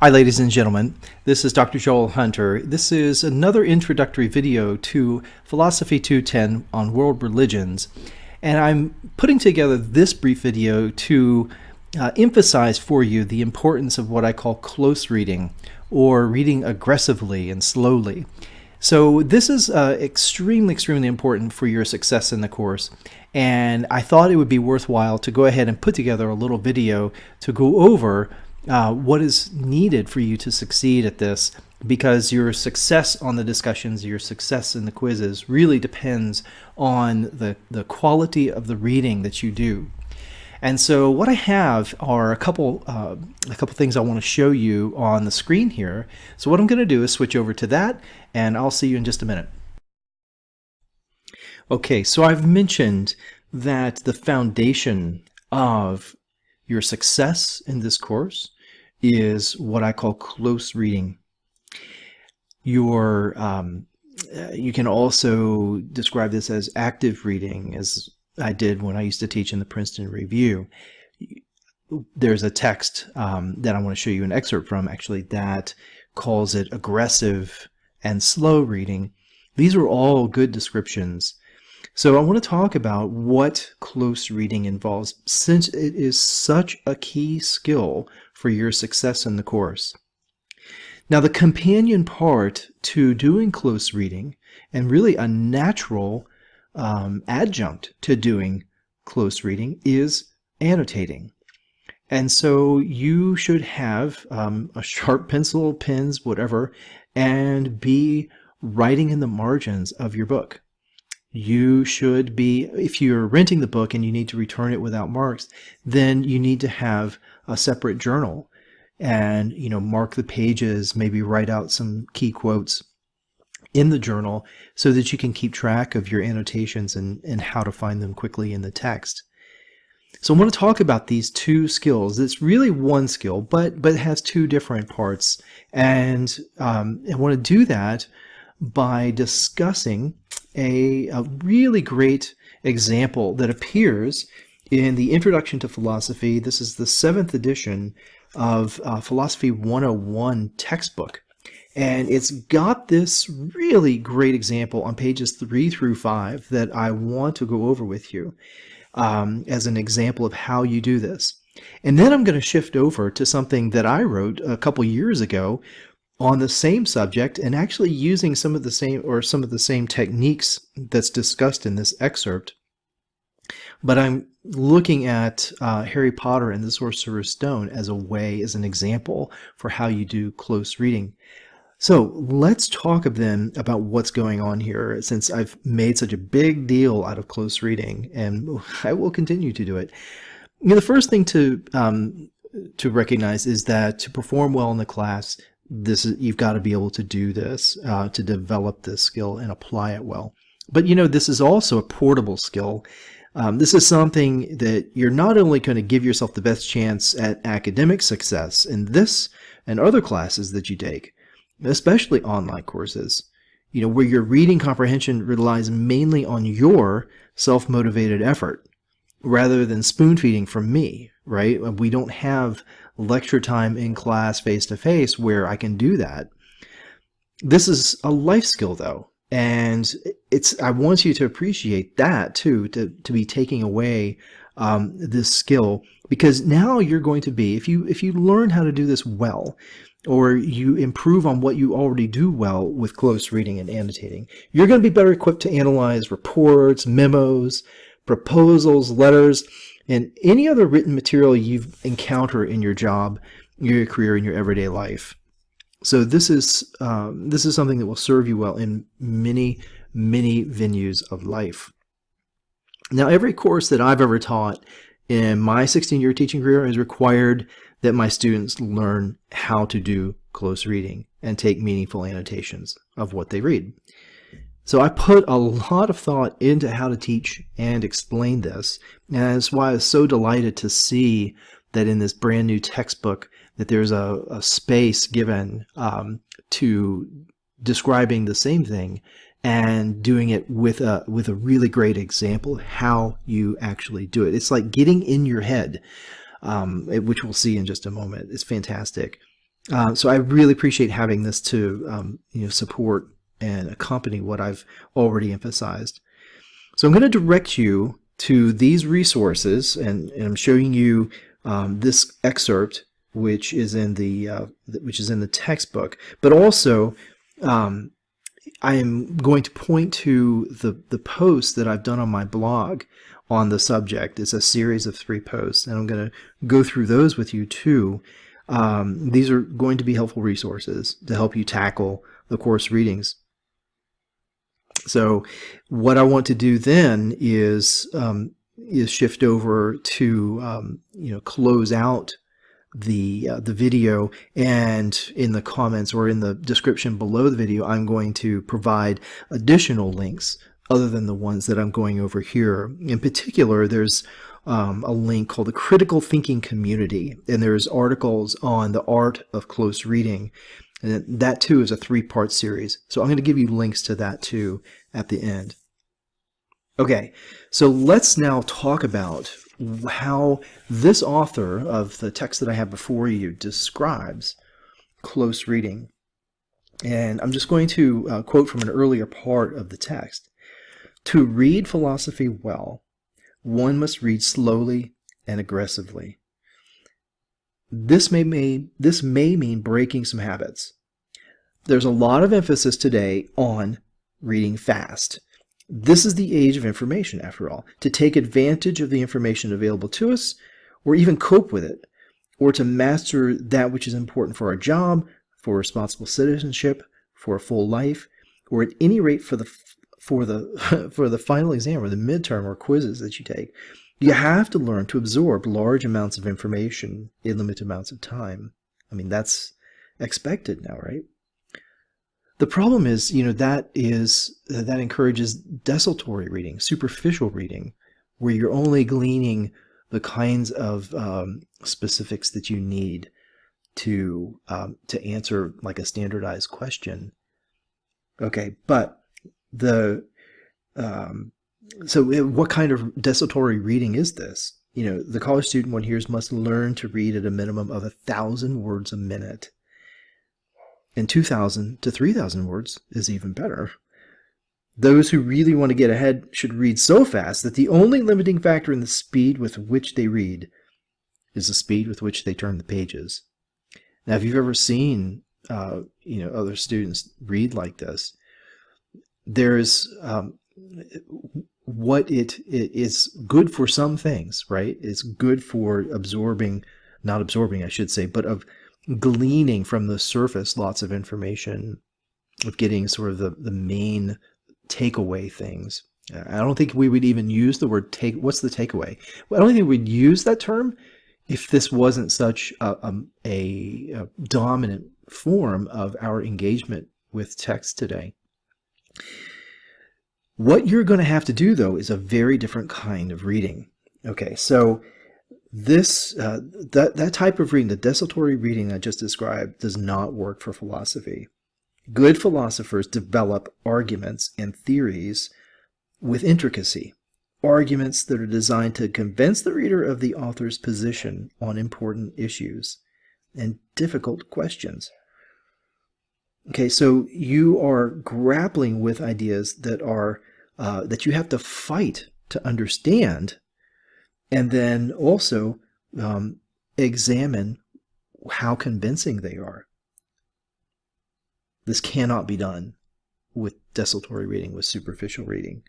Hi, ladies and gentlemen. This is Dr. Joel Hunter. This is another introductory video to Philosophy 210 on world religions. And I'm putting together this brief video to emphasize for you the importance of what I call close reading, or reading aggressively and slowly. So this is extremely important for your success in the course. And I thought it would be worthwhile to go ahead and put together a little video to go over what is needed for you to succeed at this, because your success on the discussions, your success in the quizzes really depends on the quality of the reading that you do. And so what I have are a couple things I want to show you on the screen here. So what I'm going to do is switch over to that, and I'll see you in just a minute. Okay, so I've mentioned that the foundation of your success in this course is what I call close reading. You can also describe this as active reading, as I did when I used to teach in the Princeton Review. There's a text that I want to show you an excerpt from, actually, that calls it aggressive and slow reading. These are all good descriptions. So I want to talk about what close reading involves, since it is such a key skill for your success in the course. Now, the companion part to doing close reading, and really a natural adjunct to doing close reading, is annotating. And so you should have a sharp pencil, pens, whatever, and be writing in the margins of your book. You should be, if you're renting the book and you need to return it without marks, then you need to have a separate journal and, mark the pages, maybe write out some key quotes in the journal so that you can keep track of your annotations and how to find them quickly in the text. So I want to talk about these two skills. It's really one skill, but it has two different parts. And I want to do that by discussing a really great example that appears in the Introduction to Philosophy. This is the 7th edition of Philosophy 101 textbook. And it's got this really great example on pages 3 through 5 that I want to go over with you as an example of how you do this. And then I'm going to shift over to something that I wrote a couple years ago on the same subject, and actually using some of the same techniques that's discussed in this excerpt. But I'm looking at Harry Potter and the Sorcerer's Stone as an example for how you do close reading. So let's talk then about what's going on here, since I've made such a big deal out of close reading, and I will continue to do it. The first thing to recognize is that to perform well in the class, you've got to be able to do this, to develop this skill and apply it well. But this is also a portable skill. This is something that you're not only going to give yourself the best chance at academic success in this and other classes that you take, especially online courses, where your reading comprehension relies mainly on your self-motivated effort rather than spoon-feeding from me, right? We don't have lecture time in class face-to-face where I can do that. This is a life skill, though, and I want you to appreciate that too, to be taking away this skill, because now you're going to be, if you learn how to do this well, or you improve on what you already do well with close reading and annotating, you're going to be better equipped to analyze reports, memos, proposals, letters, and any other written material you encounter in your job, your career, in your everyday life. So this is something that will serve you well in many venues of life. Now, every course that I've ever taught in my 16-year teaching career has required that my students learn how to do close reading and take meaningful annotations of what they read. So I put a lot of thought into how to teach and explain this, and that's why I was so delighted to see that in this brand new textbook that there's a space given to describing the same thing and doing it with a really great example of how you actually do it. It's like getting in your head, which we'll see in just a moment. It's fantastic. So I really appreciate having this to support and accompany what I've already emphasized. So I'm going to direct you to these resources, and I'm showing you this excerpt, which is in the textbook. But also, I am going to point to the posts that I've done on my blog on the subject. It's a series of 3 posts, and I'm going to go through those with you too. These are going to be helpful resources to help you tackle the course readings. So what I want to do then is shift over to close out the video, and in the comments or in the description below the video, I'm going to provide additional links other than the ones that I'm going over here. In particular, there's a link called the Critical Thinking Community, and there's articles on the art of close reading. And that too is a 3-part series. So I'm going to give you links to that too at the end. Okay, so let's now talk about how this author of the text that I have before you describes close reading. And I'm just going to quote from an earlier part of the text. To read philosophy well, one must read slowly and aggressively. This may mean breaking some habits. There's a lot of emphasis today on reading fast. This is the age of information, after all. To take advantage of the information available to us, or even cope with it, or to master that which is important for our job, for responsible citizenship, for a full life, or at any rate for the final exam or the midterm or quizzes that you take, you have to learn to absorb large amounts of information in limited amounts of time. I mean, that's expected now, right? The problem is, that encourages desultory reading, superficial reading, where you're only gleaning the kinds of specifics that you need to answer like a standardized question. Okay, but so what kind of desultory reading is this? The college student one here must learn to read at a minimum of 1,000 words a minute. And 2,000 to 3,000 words is even better. Those who really want to get ahead should read so fast that the only limiting factor in the speed with which they read is the speed with which they turn the pages. Now, if you've ever seen other students read like this, there's what it is good for some things, right? It's good for not absorbing, I should say, but of gleaning from the surface lots of information, of getting sort of the main takeaway things. I don't think we would even use the word what's the takeaway? Well, I don't think we'd use that term if this wasn't such a dominant form of our engagement with text today. What you're going to have to do, though, is a very different kind of reading. Okay, so that type of reading, the desultory reading I just described, does not work for philosophy. Good philosophers develop arguments and theories with intricacy, arguments that are designed to convince the reader of the author's position on important issues and difficult questions. Okay, so you are grappling with ideas that are that you have to fight to understand, and then also examine how convincing they are. This cannot be done with desultory reading, with superficial reading,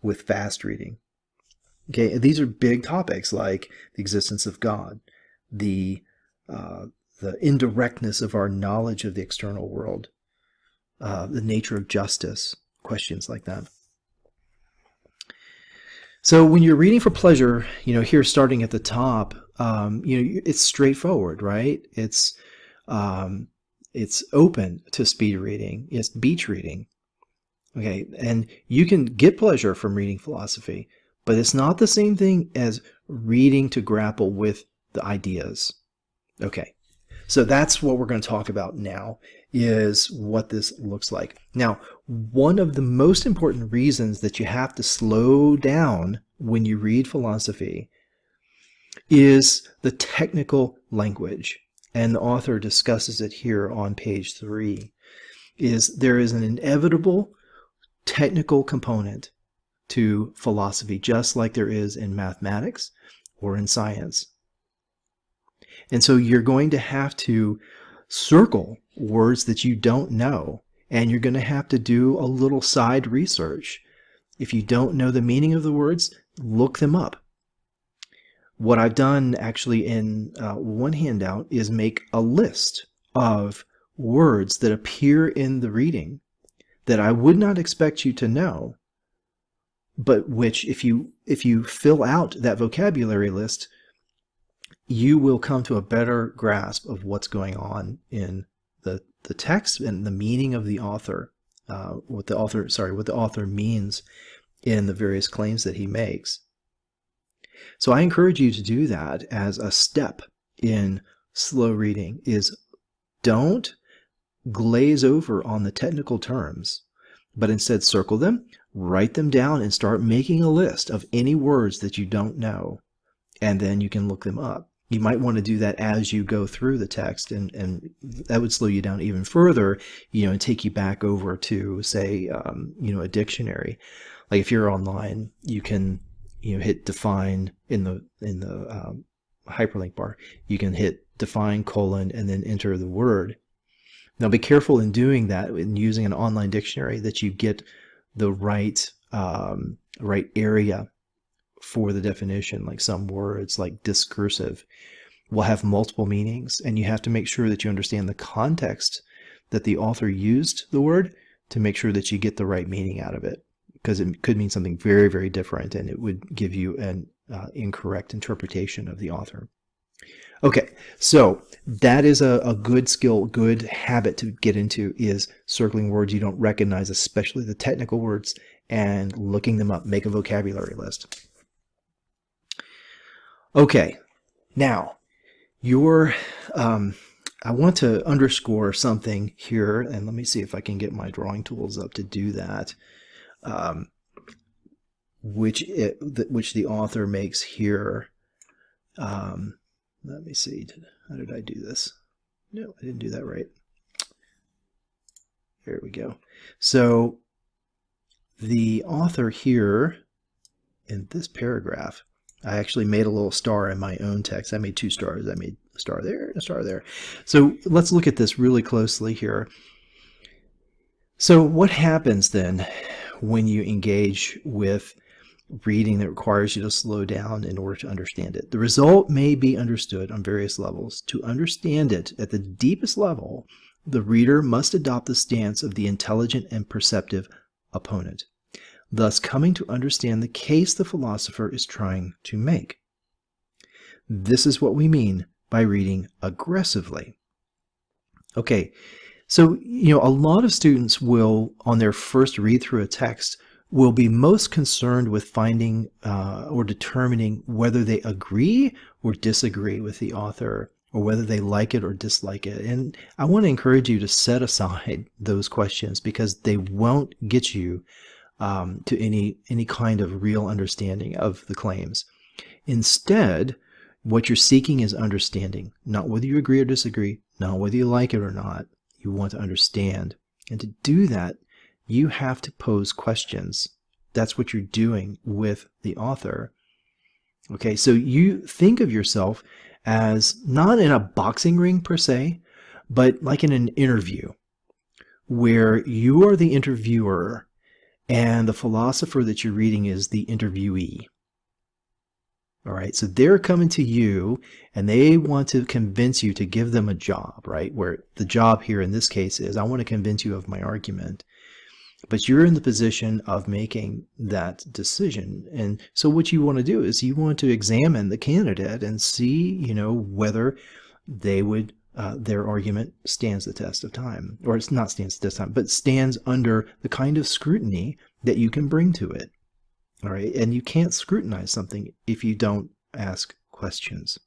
with fast reading. Okay, these are big topics like the existence of God, the indirectness of our knowledge of the external world, the nature of justice, questions like that. So when you're reading for pleasure, here starting at the top, it's straightforward, right? It's open to speed reading. It's beach reading. Okay, and you can get pleasure from reading philosophy, but it's not the same thing as reading to grapple with the ideas. Okay, so that's what we're going to talk about now, is what this looks like. Now, one of the most important reasons that you have to slow down when you read philosophy is the technical language. and the author discusses it here on page 3, is there is an inevitable technical component to philosophy, just like there is in mathematics or in science. And so you're going to have to circle words that you don't know, and you're going to have to do a little side research. If you don't know the meaning of the words, look them up. What I've done actually in one handout is make a list of words that appear in the reading that I would not expect you to know, but which if you fill out that vocabulary list, you will come to a better grasp of what's going on in the text and the meaning of the author, what the author means in the various claims that he makes. So I encourage you to do that as a step in slow reading, is don't glaze over on the technical terms, but instead circle them, write them down, and start making a list of any words that you don't know, and then you can look them up. You might want to do that as you go through the text, and that would slow you down even further, and take you back over to, say, a dictionary. Like if you're online, you can hit define in the hyperlink bar. You can hit define : and then enter the word. Now be careful in doing that, in using an online dictionary, that you get the right area for the definition. Like some words, like discursive, will have multiple meanings, and you have to make sure that you understand the context that the author used the word to make sure that you get the right meaning out of it, because it could mean something very, very different, and it would give you an incorrect interpretation of the author. Okay, so that is a good skill, good habit to get into, is circling words you don't recognize, especially the technical words, and looking them up. Make a vocabulary list. Okay, now I want to underscore something here, and let me see if I can get my drawing tools up to do that, which the author makes here. Let me see. How did I do this? No, I didn't do that right. There we go. So the author here in this paragraph, I actually made a little star in my own text. I made 2 stars. I made a star there and a star there. So let's look at this really closely here. So what happens then when you engage with reading that requires you to slow down in order to understand it? The result may be understood on various levels. To understand it at the deepest level, the reader must adopt the stance of the intelligent and perceptive opponent, thus coming to understand the case the philosopher is trying to make. This is what we mean by reading aggressively. Okay, so a lot of students will, on their first read through a text, will be most concerned with finding or determining whether they agree or disagree with the author, or whether they like it or dislike it. And I want to encourage you to set aside those questions, because they won't get you to any kind of real understanding of the claims. Instead, what you're seeking is understanding, not whether you agree or disagree, not whether you like it or not. You want to understand. And to do that, you have to pose questions. That's what you're doing with the author. Okay, so you think of yourself as not in a boxing ring per se, but like in an interview, where you are the interviewer and the philosopher that you're reading is the interviewee. All right, so they're coming to you and they want to convince you to give them a job, right? Where the job here in this case is, I want to convince you of my argument. But you're in the position of making that decision. And so what you want to do is you want to examine the candidate and see, whether they would, their argument stands the test of time. Or it's not stands the test of time, but stands under the kind of scrutiny that you can bring to it. All right, and you can't scrutinize something if you don't ask questions.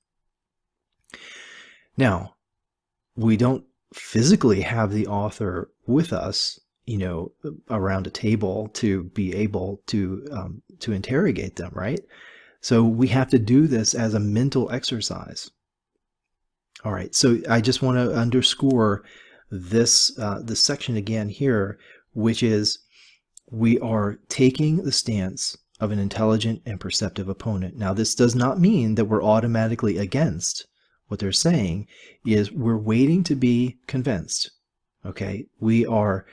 Now, we don't physically have the author with us, around a table to be able to interrogate them, right? So we have to do this as a mental exercise. All right, so I just want to underscore this section again here, which is we are taking the stance of an intelligent and perceptive opponent. Now, this does not mean that we're automatically against. What they're saying is we're waiting to be convinced. Okay, we are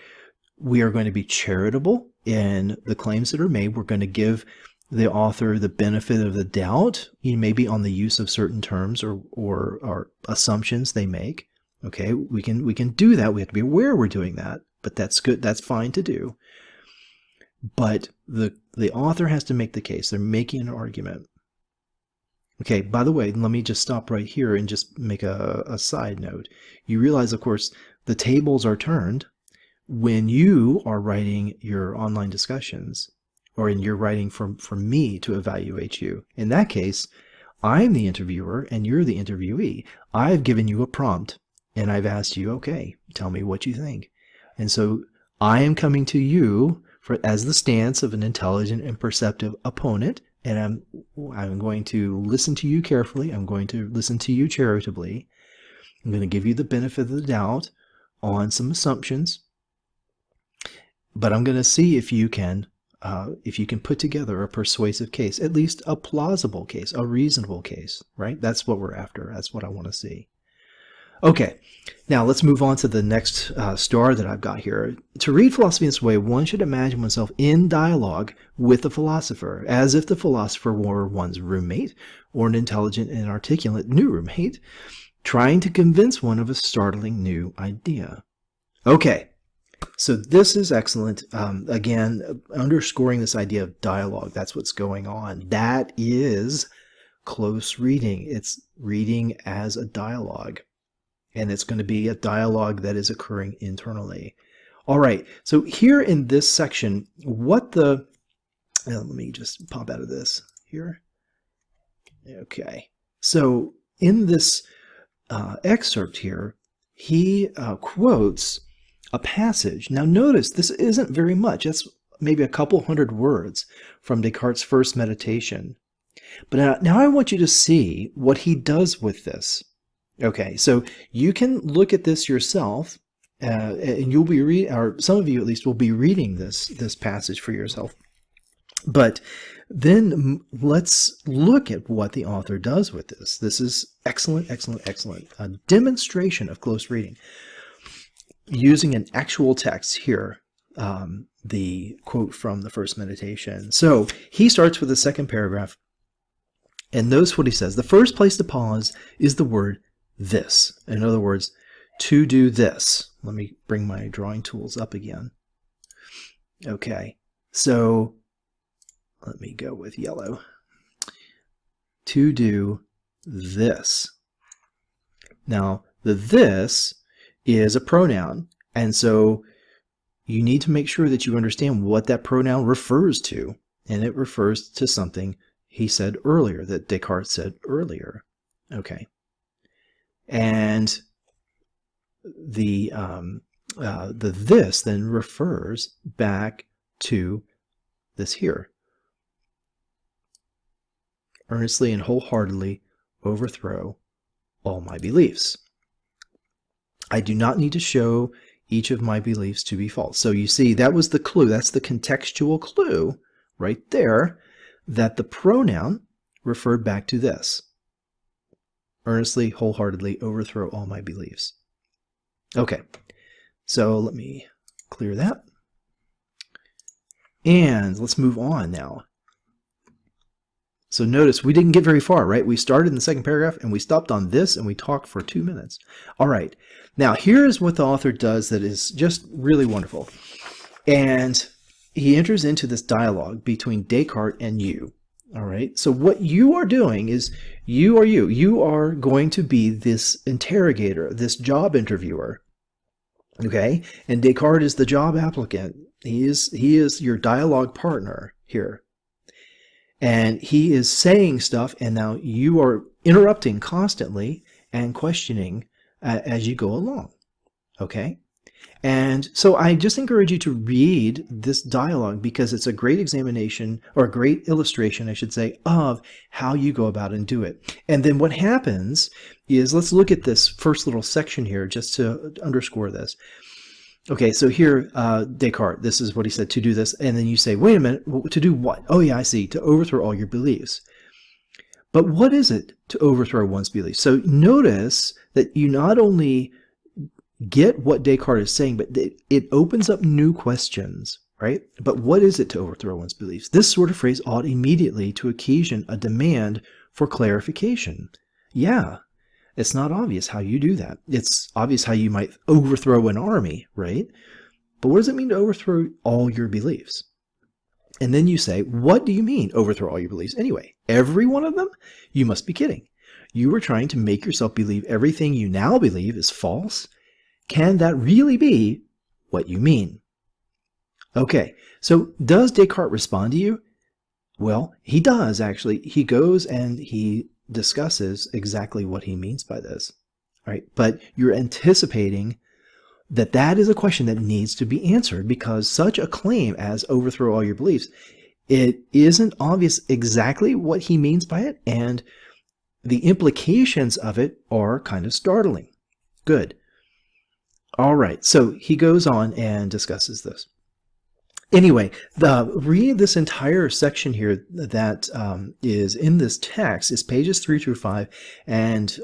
going to be charitable in the claims that are made. We're going to give the author the benefit of the doubt, maybe on the use of certain terms or assumptions they make. Okay, we can do that. We have to be aware we're doing that, but that's good. That's fine to do. But the author has to make the case. They're making an argument. Okay, by the way, let me just stop right here and just make a side note. You realize, of course, the tables are turned when you are writing your online discussions, or you're writing for me to evaluate you. In that case, I'm the interviewer and you're the interviewee. I've given you a prompt and I've asked you, okay, tell me what you think. And so I am coming to you as the stance of an intelligent and perceptive opponent, and I'm going to listen to you carefully. I'm going to listen to you charitably. I'm going to give you the benefit of the doubt on some assumptions, but I'm going to see if you can put together a persuasive case, at least a plausible case, a reasonable case, right? That's what we're after. That's what I want to see. Okay, now let's move on to the next star that I've got here. To read philosophy in this way, one should imagine oneself in dialogue with the philosopher, as if the philosopher were one's roommate or an intelligent and articulate new roommate, trying to convince one of a startling new idea. Okay, so this is excellent. Again, underscoring this idea of dialogue. That's what's going on. That is close reading. It's reading as a dialogue. And it's going to be a dialogue that is occurring internally. All right, so here in this section, let me just pop out of this here. Okay, so in this excerpt here, he quotes a passage. Now notice, this isn't very much. That's maybe a couple hundred words from Descartes' first meditation. But now I want you to see what he does with this. Okay, so you can look at this yourself, and you'll be or some of you at least will be reading this passage for yourself. But then let's look at what the author does with this. This is excellent, excellent, excellent. A demonstration of close reading using an actual text here. The quote from the first meditation. So he starts with the second paragraph, and notice what he says. The first place to pause is the word this. In other words, to do this. Let me bring my drawing tools up again. Okay, so let me go with yellow. To do this. Now, the this is a pronoun, and so you need to make sure that you understand what that pronoun refers to, and it refers to something he said earlier, that Descartes said earlier. Okay. And the this then refers back to this here. Earnestly and wholeheartedly overthrow all my beliefs. I do not need to show each of my beliefs to be false. So you see, that was the clue. That's the contextual clue right there, that the pronoun referred back to this. Earnestly, wholeheartedly overthrow all my beliefs. Okay, so let me clear that. And let's move on now. So notice we didn't get very far, right? We started in the second paragraph and we stopped on this and we talked for 2 minutes. All right, now here's what the author does that is just really wonderful. And he enters into this dialogue between Descartes and you. All right, so what you are doing is you are going to be this interrogator, this job interviewer. Okay, and Descartes is the job applicant. He is your dialogue partner here. And he is saying stuff, and now you are interrupting constantly and questioning as you go along. Okay, And so I just encourage you to read this dialogue because it's a great examination, or a great illustration, I should say, of how you go about and do it. And then what happens is, let's look at this first little section here just to underscore this. Okay, so here, Descartes, this is what he said, to do this. And then you say, wait a minute, to do what? Oh yeah, I see, to overthrow all your beliefs. But what is it to overthrow one's beliefs? So notice that you not only get what Descartes is saying, but it opens up new questions, right? But what is it to overthrow one's beliefs? This sort of phrase ought immediately to occasion a demand for clarification. Yeah, it's not obvious how you do that. It's obvious how you might overthrow an army, right? But what does it mean to overthrow all your beliefs? And then you say, what do you mean overthrow all your beliefs anyway? Every one of them? You must be kidding. You were trying to make yourself believe everything you now believe is false? Can that really be what you mean? Okay, so does Descartes respond to you? Well, he does, actually. He goes and he discusses exactly what he means by this, right? But you're anticipating that that is a question that needs to be answered, because such a claim as overthrow all your beliefs, it isn't obvious exactly what he means by it, and the implications of it are kind of startling. Good. All right, so he goes on and discusses this. Anyway, read this entire section here that is in this text. Is pages 3 through 5, and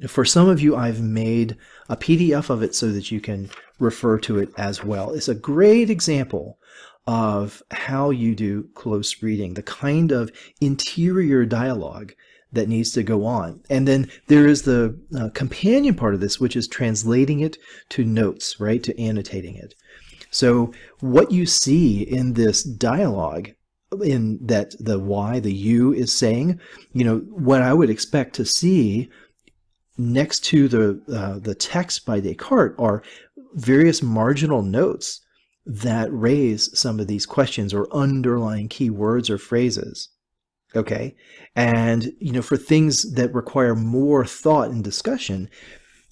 for some of you, I've made a PDF of it so that you can refer to it as well. It's a great example of how you do close reading, the kind of interior dialogue that needs to go on. And then there is the companion part of this, which is translating it to notes, right, to annotating it. So what you see in this dialogue, in that the Y, the U is saying, you know, what I would expect to see next to the text by Descartes are various marginal notes that raise some of these questions or underlying key words or phrases. Okay, and you know, for things that require more thought and discussion,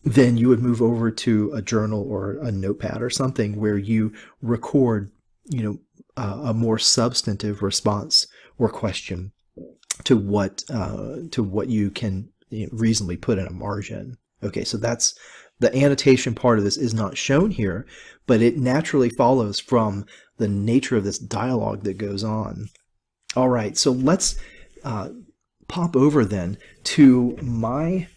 then you would move over to a journal or a notepad or something where you record, you know, a more substantive response or question to what you can, you know, reasonably put in a margin. Okay, so that's the annotation part of this is not shown here, but it naturally follows from the nature of this dialogue that goes on. All right, so let's pop over then to my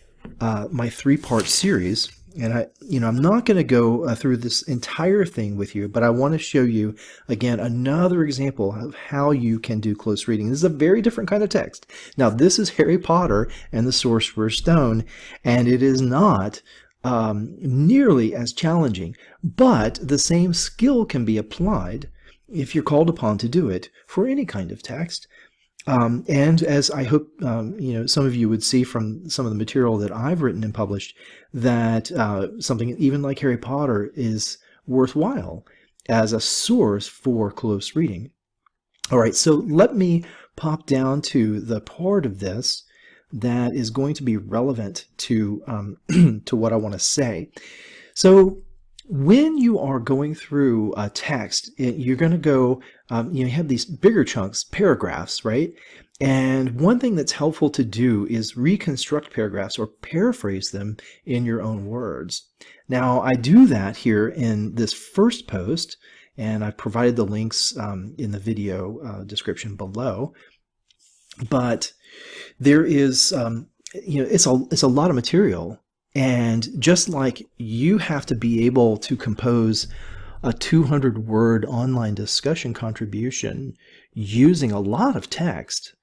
my three-part series, and I'm not going to go through this entire thing with you, but I want to show you again another example of how you can do close reading. This is a very different kind of text. Now, this is Harry Potter and the Sorcerer's Stone, and it is not nearly as challenging, but the same skill can be applied if you're called upon to do it for any kind of text. And as I hope some of you would see from some of the material that I've written and published, that something even like Harry Potter is worthwhile as a source for close reading. All right, so let me pop down to the part of this that is going to be relevant to to what I want to say. So when you are going through a text, you're going to go, you have these bigger chunks, paragraphs, right? And one thing that's helpful to do is reconstruct paragraphs or paraphrase them in your own words. Now, I do that here in this first post, and I've provided the links in the video description below. But there is, it's a lot of material. And just like you have to be able to compose a 200-word online discussion contribution using a lot of text,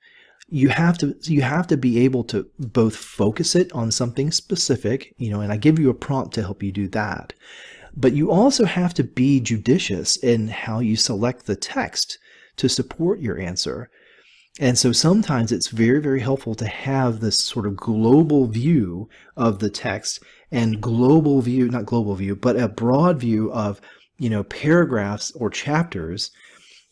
you have to be able to both focus it on something specific, and I give you a prompt to help you do that. But you also have to be judicious in how you select the text to support your answer. And so sometimes it's very, very helpful to have this sort of global view of the text, and global view, not global view, but a broad view of, paragraphs or chapters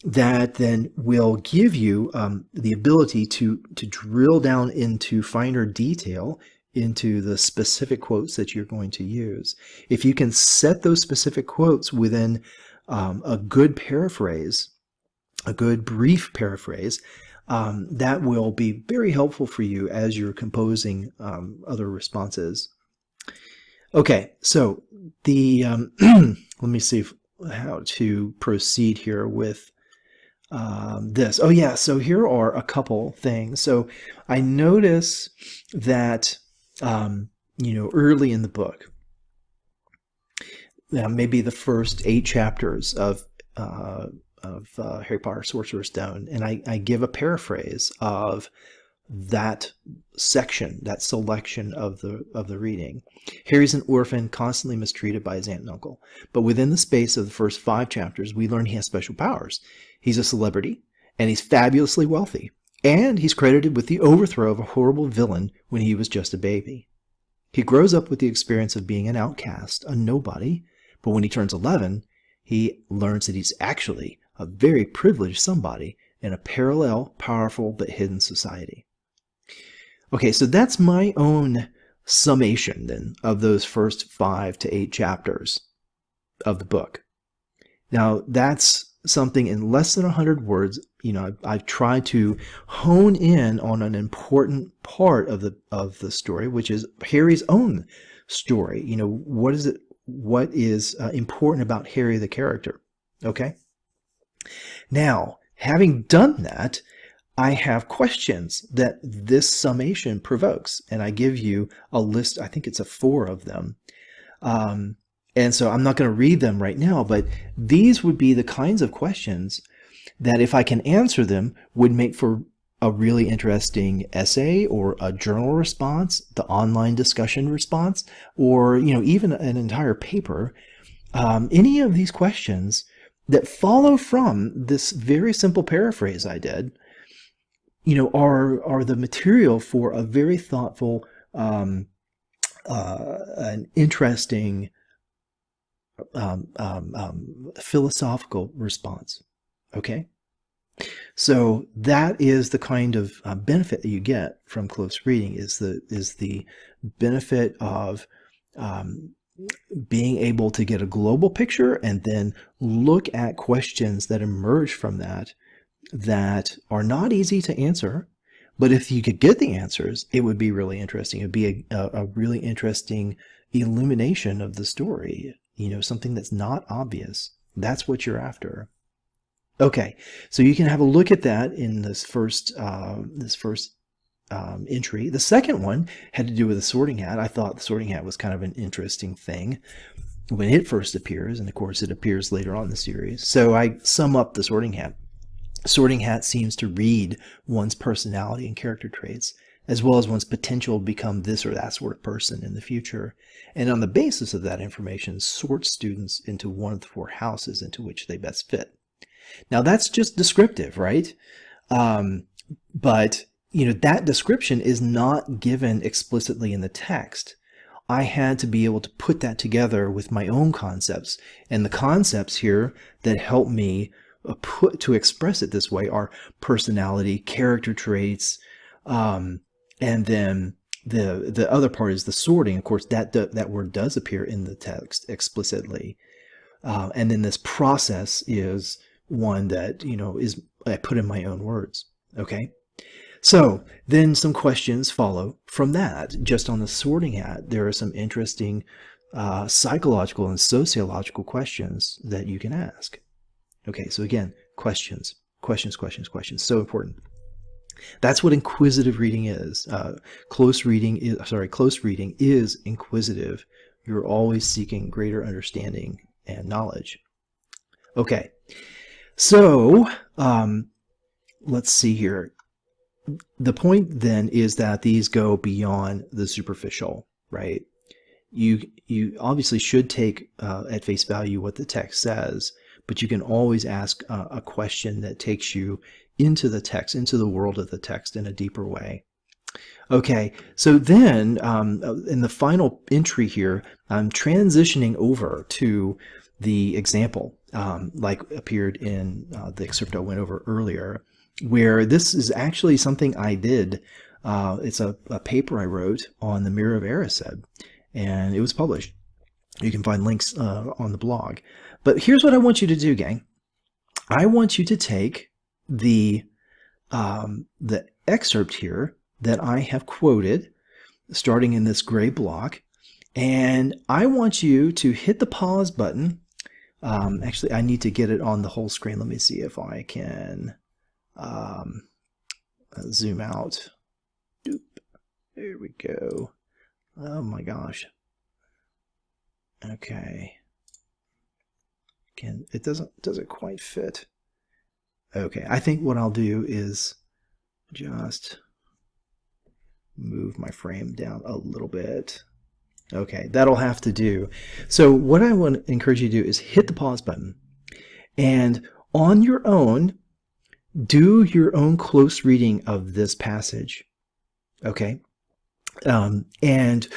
that then will give you the ability to drill down into finer detail into the specific quotes that you're going to use. If you can set those specific quotes within a good paraphrase, a good brief paraphrase, that will be very helpful for you as you're composing other responses. Okay, so the let me see how to proceed here with this. Oh yeah, so here are a couple things. So I notice that early in the book, maybe the first 8 chapters of Harry Potter Sorcerer's Stone, and I give a paraphrase of that section, that selection of the reading. Harry's an orphan, constantly mistreated by his aunt and uncle. But within the space of the first 5 chapters, we learn he has special powers. He's a celebrity, and he's fabulously wealthy. And he's credited with the overthrow of a horrible villain when he was just a baby. He grows up with the experience of being an outcast, a nobody, but when he turns 11, he learns that he's actually a very privileged somebody in a parallel, powerful, but hidden society. Okay, so that's my own summation then of those first 5 to 8 chapters of the book. Now, that's something in less than 100 words. I've tried to hone in on an important part of the story, which is Harry's own story. What is important about Harry the character? Okay. Now, having done that, I have questions that this summation provokes, and I give you a list. I think it's 4 of them. And so I'm not going to read them right now, but these would be the kinds of questions that, if I can answer them, would make for a really interesting essay or a journal response, the online discussion response, or even an entire paper. Any of these questions that follow from this very simple paraphrase I did, are the material for a very thoughtful, an interesting, philosophical response. Okay, so that is the kind of benefit that you get from close reading. Is the benefit of being able to get a global picture and then look at questions that emerge from that are not easy to answer. But if you could get the answers, it would be really interesting. It would be a really interesting illumination of the story, something that's not obvious. That's what you're after. Okay, so you can have a look at that in this first entry. The second one had to do with the Sorting Hat. I thought the Sorting Hat was kind of an interesting thing when it first appears, and of course it appears later on in the series. So I sum up the Sorting Hat. Sorting Hat seems to read one's personality and character traits, as well as one's potential to become this or that sort of person in the future. And on the basis of that information, sorts students into one of the 4 houses into which they best fit. Now that's just descriptive, right? But that description is not given explicitly in the text. I had to be able to put that together with my own concepts. And the concepts here that help me to express it this way are personality, character traits, and then the other part is the sorting. Of course, that word does appear in the text explicitly. And then this process is one that, is I put in my own words. Okay. So then some questions follow from that. Just on the Sorting Hat, there are some interesting psychological and sociological questions that you can ask. Okay, so again, questions. So important. That's what inquisitive reading is. Close reading is inquisitive. You're always seeking greater understanding and knowledge. Okay, so let's see here. The point then is that these go beyond the superficial, right? You obviously should take at face value what the text says, but you can always ask a question that takes you into the text, into the world of the text in a deeper way. Okay, so then in the final entry here, I'm transitioning over to the example like appeared in the excerpt I went over earlier, where this is actually something I did It's a paper I wrote on the Mirror of Erised, and it was published. You can find links on the blog. But here's what I want you to do, gang. I want you to take the excerpt here that I have quoted, starting in this gray block, and I want you to hit the pause button. Actually, I need to get it on the whole screen. Let me see if I can zoom out. Doop. There we go. Oh my gosh. Okay. It doesn't quite fit. Okay, I think what I'll do is just move my frame down a little bit. Okay, that'll have to do. So what I want to encourage you to do is hit the pause button, and on your own, do your own close reading of this passage. Okay, and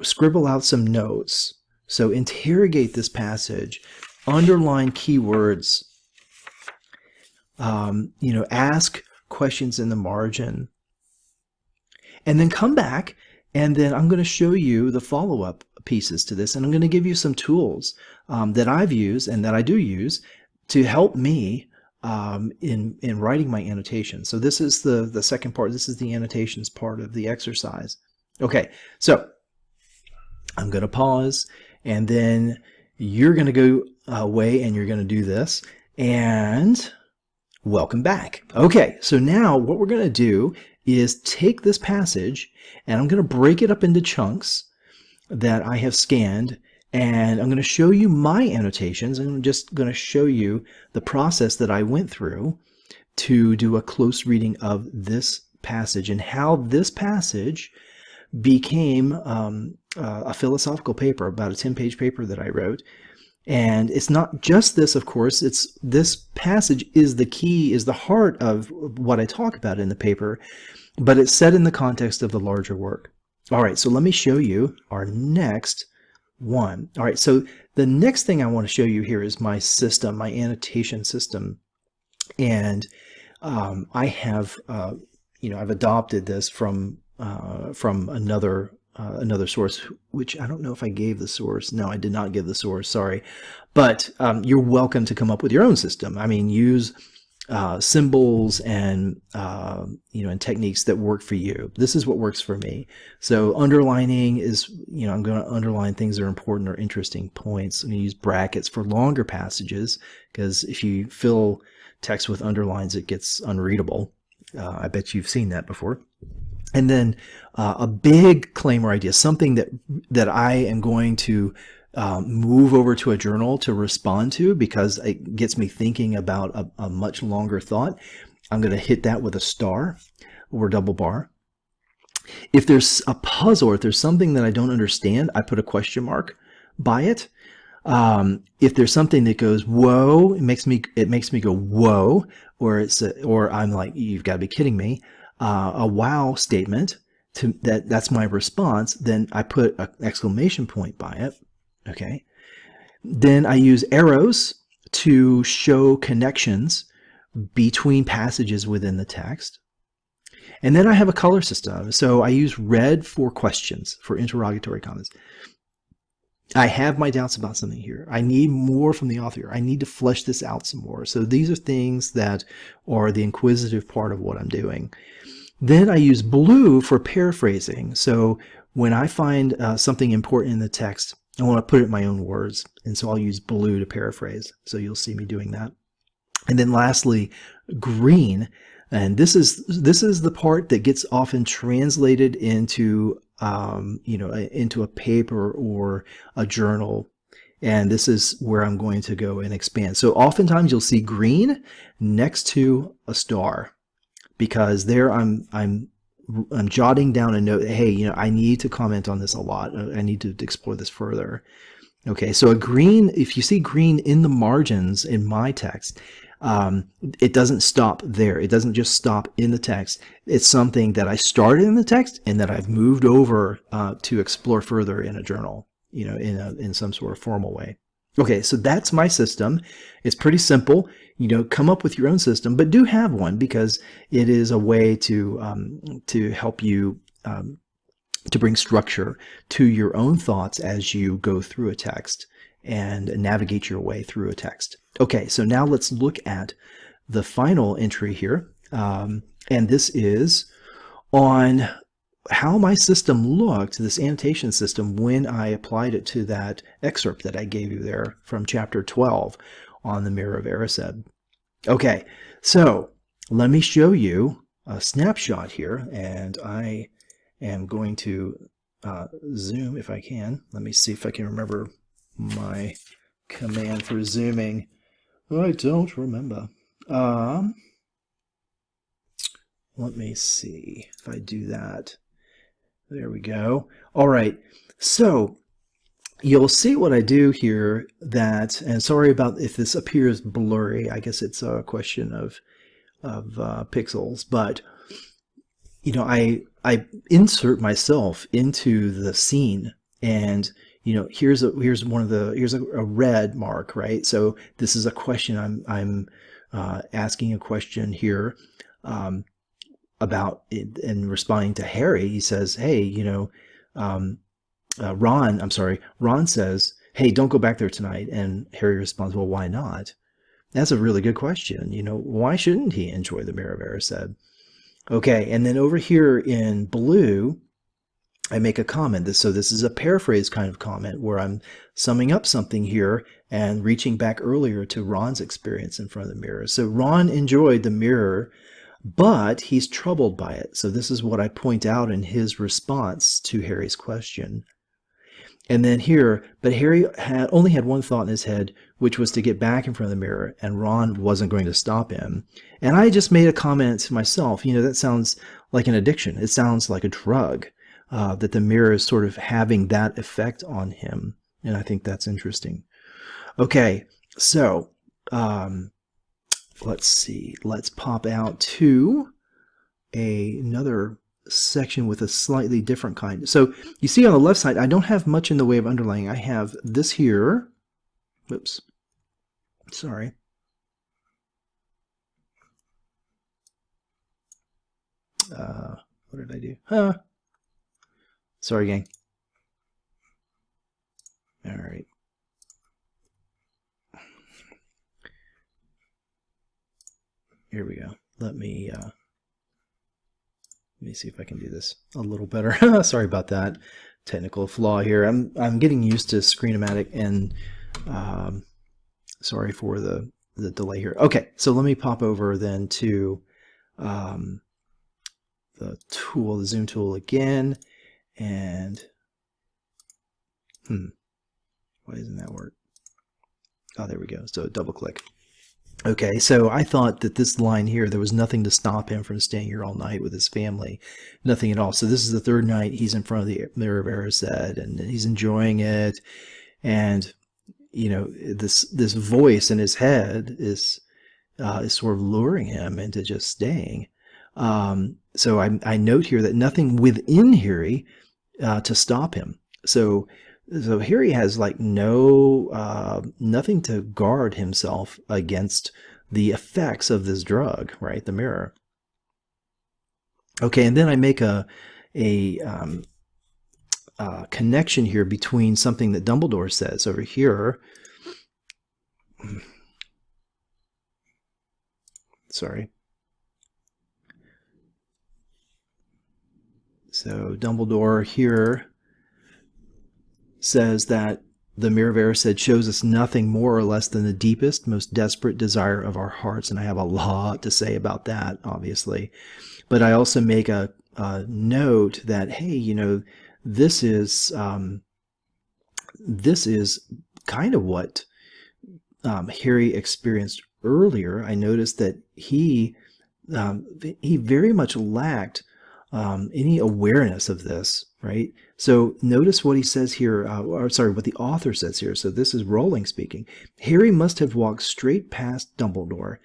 scribble out some notes. So interrogate this passage, underline keywords. Ask questions in the margin, and then come back, and then I'm going to show you the follow-up pieces to this, and I'm going to give you some tools that I've used and that I do use to help me in writing my annotations. So this is the second part. This is the annotations part of the exercise. Okay, so I'm going to pause, and then you're going to go away and you're going to do this, and welcome back. Okay, so now what we're going to do is take this passage, and I'm going to break it up into chunks that I have scanned, and I'm going to show you my annotations. I'm just going to show you the process that I went through to do a close reading of this passage and how this passage became a philosophical paper, about a 10-page paper that I wrote. And it's not just this, of course, it's this passage is the key, is the heart of what I talk about in the paper, but it's set in the context of the larger work. All right, so let me show you our next one. All right, so the next thing I want to show you here is my system, my annotation system. And I have, I've adopted this from another source, which I don't know if I gave the source. No, I did not give the source, sorry. But you're welcome to come up with your own system. I mean, use symbols and and techniques that work for you. This is what works for me. So underlining is, I'm going to underline things that are important or interesting points. I'm going to use brackets for longer passages, because if you fill text with underlines, it gets unreadable. I bet you've seen that before. And then a big claim or idea, something that I am going to move over to a journal to respond to because it gets me thinking about a much longer thought. I'm going to hit that with a star or double bar. If there's a puzzle, or if there's something that I don't understand, I put a question mark by it. If there's something that goes whoa, it makes me go whoa, or I'm like, you've got to be kidding me. A wow statement that's my response, then I put an exclamation point by it. Okay. Then I use arrows to show connections between passages within the text. And then I have a color system. So I use red for questions, for interrogatory comments. I have my doubts about something here. I need more from the author. I need to flesh this out some more. So these are things that are the inquisitive part of what I'm doing. Then I use blue for paraphrasing. So when I find something important in the text, I want to put it in my own words. And so I'll use blue to paraphrase. So you'll see me doing that. And then lastly, green. And this is the part that gets often translated into into a paper or a journal. And this is where I'm going to go and expand. So oftentimes you'll see green next to a star, because there I'm jotting down a note. Hey, I need to comment on this a lot. I need to explore this further. Okay, so a green, if you see green in the margins in my text, it doesn't stop there. It doesn't just stop in the text. It's something that I started in the text and that I've moved over to explore further in a journal, in some sort of formal way. Okay, so that's my system. It's pretty simple. Come up with your own system, but do have one because it is a way to help you to bring structure to your own thoughts as you go through a text and navigate your way through a text. Okay, so now let's look at the final entry here, and this is on how my system looked, this annotation system, when I applied it to that excerpt that I gave you there from chapter 12 on the Mirror of Erised. Okay, so let me show you a snapshot here, and I am going to zoom if I can. Let me see if I can remember my command for zooming. I don't remember. Let me see if I do that. There we go. All right, so you'll see what I do here that, and sorry about if this appears blurry, I guess it's a question of pixels, but I insert myself into the scene, and here's a red mark, right? So this is a question. I'm asking a question here about it, and responding to Harry. He says, hey, Ron says, hey, don't go back there tonight. And Harry responds, well, why not? That's a really good question. Why shouldn't he enjoy the Mirror of Erised? Okay, and then over here in blue, I make a comment. So this is a paraphrase kind of comment where I'm summing up something here and reaching back earlier to Ron's experience in front of the mirror. So Ron enjoyed the mirror, but he's troubled by it. So this is what I point out in his response to Harry's question. And then here, but Harry only had one thought in his head, which was to get back in front of the mirror, and Ron wasn't going to stop him. And I just made a comment to myself, that sounds like an addiction. It sounds like a drug, that the mirror is sort of having that effect on him. And I think that's interesting. Okay, so let's see. Let's pop out to another section with a slightly different kind. So you see on the left side, I don't have much in the way of underlining. I have this here. Whoops. Sorry. What did I do? Sorry, gang. All right. Here we go. Let me see if I can do this a little better. Sorry about that technical flaw here. I'm getting used to Screen-O-Matic, and sorry for the delay here. Okay, so let me pop over then to the tool, the zoom tool again, and why doesn't that work? Oh, there we go. So double click. Okay, so I thought that this line here, there was nothing to stop him from staying here all night with his family. Nothing at all. So this is the third night he's in front of the Mirror of Erised, and he's enjoying it. And, this voice in his head is sort of luring him into just staying. So I note here that nothing within Harry to stop him. So Harry has like nothing to guard himself against the effects of this drug, right? The mirror. Okay, and then I make a connection here between something that Dumbledore says over here. Sorry. So Dumbledore here says that the Mirror of Erised shows us nothing more or less than the deepest, most desperate desire of our hearts. And I have a lot to say about that, obviously. But I also make a note that, hey, this is kind of what Harry experienced earlier. I noticed that he very much lacked any awareness of this, right? So notice what he says here, what the author says here. So this is Rowling speaking. Harry must have walked straight past Dumbledore,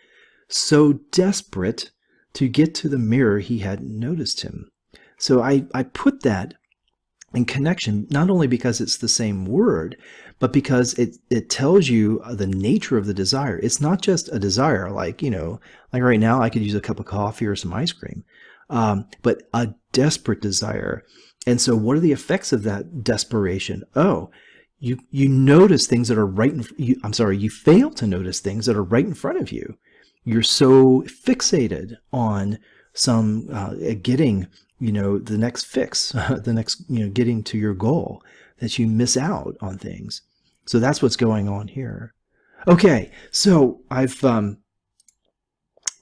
so desperate to get to the mirror he hadn't noticed him. So I put that and connection, not only because it's the same word, but because it tells you the nature of the desire. It's not just a desire, like, like right now I could use a cup of coffee or some ice cream, but a desperate desire. And so what are the effects of that desperation? Oh, you notice things that are you fail to notice things that are right in front of you. You're so fixated on some getting, the next fix, the next, getting to your goal, that you miss out on things. So that's what's going on here. Okay, so I've, let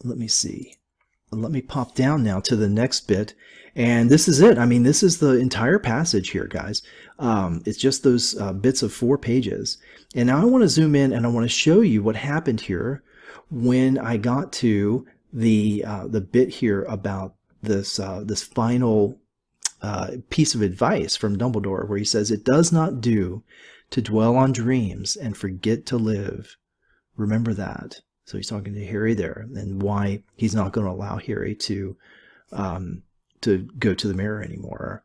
me see. Let me pop down now to the next bit. And this is it. I mean, this is the entire passage here, guys. It's just those bits of 4 pages. And now I want to zoom in and I want to show you what happened here when I got to the bit here about this this final piece of advice from Dumbledore, where he says, "It does not do to dwell on dreams and forget to live. Remember that." So he's talking to Harry there, and why he's not going to allow Harry to go to the mirror anymore.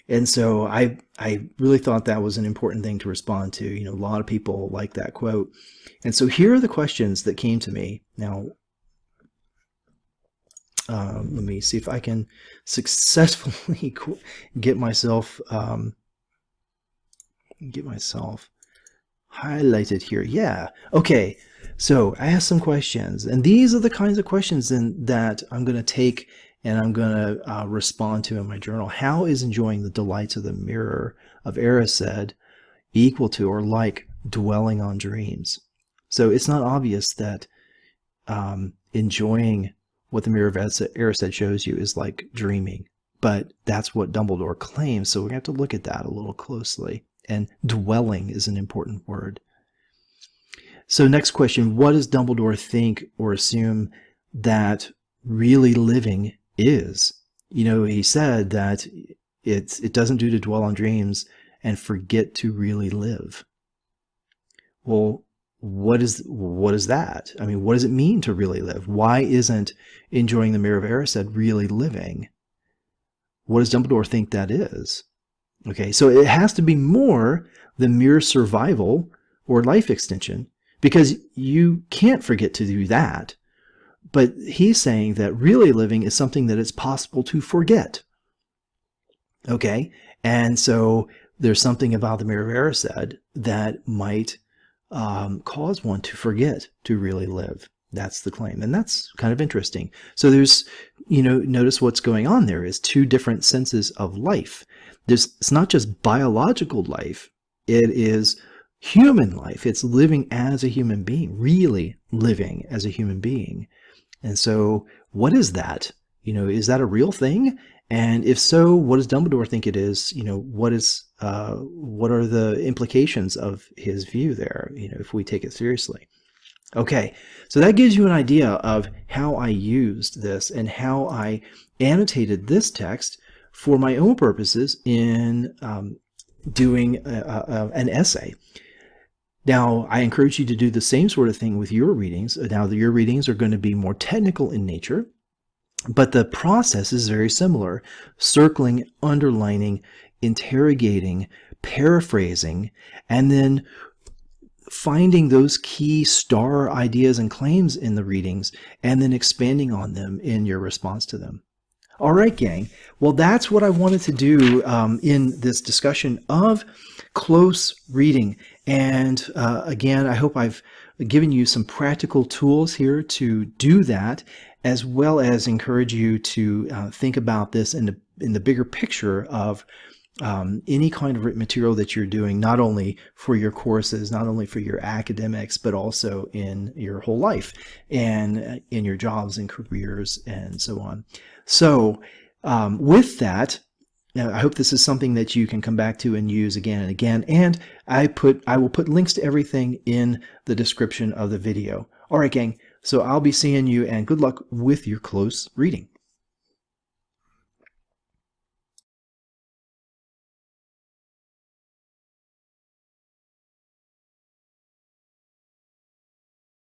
And so I really thought that was an important thing to respond to. A lot of people like that quote. And so here are the questions that came to me. Now, let me see if I can successfully get myself highlighted here. Yeah. Okay. So I asked some questions, and these are the kinds of questions that I'm going to take and I'm going to respond to in my journal. How is enjoying the delights of the mirror of Erised equal to or like dwelling on dreams? So it's not obvious that enjoying what the mirror of Erised shows you is like dreaming, but that's what Dumbledore claims. So we're going to have to look at that a little closely. And dwelling is an important word. So next question, what does Dumbledore think or assume that really living is? He said that it doesn't do to dwell on dreams and forget to really live. Well, what is that? I mean, what does it mean to really live? Why isn't enjoying the mirror of Erised really living? What does Dumbledore think that is? Okay, so it has to be more than mere survival or life extension, because you can't forget to do that. But he's saying that really living is something that it's possible to forget. Okay, and so there's something about the mirror of Erised that might cause one to forget to really live. That's the claim, and that's kind of interesting. So there's, notice what's going on there is 2 different senses of life. It's not just biological life, it is human life. It's living as a human being, really living as a human being. And so what is that? Is that a real thing? And if so, what does Dumbledore think it is? What are the implications of his view there, if we take it seriously? Okay, so that gives you an idea of how I used this and how I annotated this text for my own purposes in doing an essay. Now, I encourage you to do the same sort of thing with your readings. Now, your readings are going to be more technical in nature, but the process is very similar. Circling, underlining, interrogating, paraphrasing, and then finding those key star ideas and claims in the readings, and then expanding on them in your response to them. All right, gang. Well, that's what I wanted to do in this discussion of close reading. And again, I hope I've given you some practical tools here to do that, as well as encourage you to think about this in the bigger picture of any kind of written material that you're doing, not only for your courses, not only for your academics, but also in your whole life and in your jobs and careers and so on. So with that, I hope this is something that you can come back to and use again and again. And I will put links to everything in the description of the video. All right, gang. So I'll be seeing you, and good luck with your close reading.